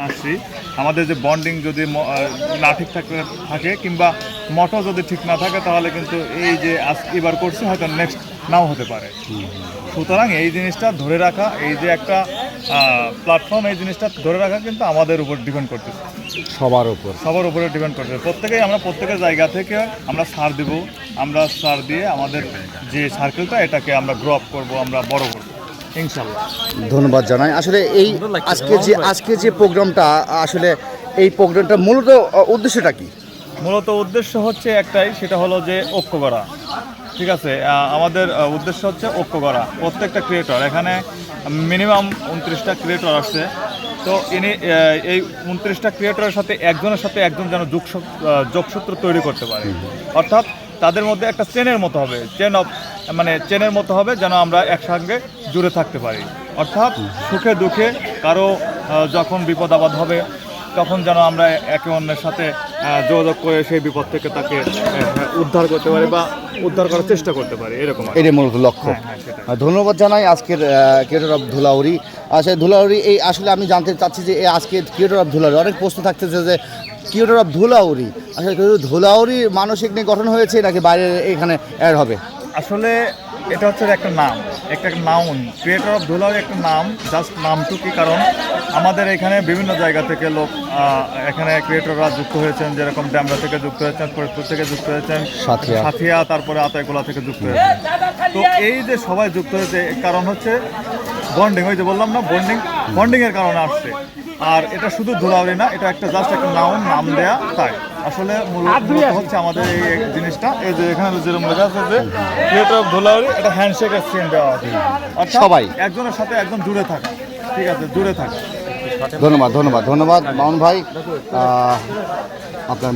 আসছি আমাদের যে বন্ডিং যদি না ঠিক থাকে কিংবা মোটো যদি ঠিক না থাকে তাহলে কিন্তু এই যে এবার করছি হয়তো নেক্সট নাও হতে পারে। সুতরাং এই জিনিসটা ধরে রাখা, এই যে একটা প্ল্যাটফর্ম, এই জিনিসটা ধরে রাখা কিন্তু আমাদের উপর ডিপেন্ড করতেছে, সবার উপরে ডিপেন্ড করতেছে। প্রত্যেকের জায়গা থেকে আমরা সার দেব, আমরা সার দিয়ে আমাদের যে সার্কেলটা এটাকে আমরা গ্রো আপ করবো, আমরা বড় করবো ইনশাল্লাহ। ধন্যবাদ জানাই। আসলে এই আজকে যে প্রোগ্রামটা, আসলে এই প্রোগ্রামটা মূলত উদ্দেশ্যটা কি? মূলত উদ্দেশ্য হচ্ছে একটাই, সেটা হলো যে ঐক্য করা। ঠিক আছে, আমাদের উদ্দেশ্য হচ্ছে ঐক্য করা। প্রত্যেকটা ক্রিয়েটর, এখানে মিনিমাম 29টা ক্রিয়েটর আসছে। তো ইনি এই 29টা ক্রিয়েটরের সাথে একজনের সাথে একজন যেন যোগসূত্র তৈরি করতে পারে, অর্থাৎ তাদের মধ্যে একটা চেনের মতো হবে, চেনের মতো হবে, যেন আমরা একসঙ্গে জুড়ে থাকতে পারি। অর্থাৎ সুখে দুঃখে কারো যখন বিপদ আপদ হবে তখন যেন আমরা একে অন্যের সাথে যোগাযোগ করে সেই বিপদ থেকে তাকে উদ্ধার করতে পারি বা উদ্ধার করার চেষ্টা করতে পারি, এরকম। এটাই মূলত লক্ষ্য। ধন্যবাদ জানাই আজকের ক্রিয়েটর অফ ধুলাউড়ি। আসলে ধুলাউড়ি এই আসলে আমি জানতে চাচ্ছি যে এই আজকে ক্রিয়েটর অফ ধুলাউড়ি, অনেক প্রশ্ন থাকতেছে যে ক্রিয়েটর অফ ধুলাউড়ি আসলে ধুলাউড়ি মানসিক নিয়ে গঠন হয়েছে নাকি বাইরে এখানে অ্যাড হবে? আসলে এটা হচ্ছে একটা নাউন। ক্রিয়েটর অফ ধুলাউড়ি একটা নাম, জাস্ট নামটুকি। কারণ আমাদের এখানে বিভিন্ন জায়গা থেকে লোক এখানে ক্রিয়েটররা যুক্ত হয়েছেন, যেরকম ড্যামরা থেকে যুক্ত হয়েছেন, ফরিদপুর থেকে যুক্ত হয়েছেন, সাথিয়া, তারপরে আতাইকুলা থেকে যুক্ত হয়েছেন। তো এই যে সবাই যুক্ত হয়েছে, কারণ হচ্ছে বন্ডিং। ওই যে বললাম না, বন্ডিংয়ের কারণে আসছে। আর এটা শুধু ধুলাউড়ি না, এটা একটা জাস্ট একটা নাম দেয়া, তাই। আসলে মূলত হচ্ছে আমাদের এই জিনিসটা, এই যে এখানে যেরকম লেখা আছে যে ক্রিয়েটর অফ ধুলাউড়ি, এটা হ্যান্ডশেকের সিন দেওয়া আছে, অর্থাৎ সবাই একজনের সাথে একজন জুড়ে থাকা। ঠিক আছে, জুড়ে থাকা। ধন্যবাদ মামুন ভাই। আপনার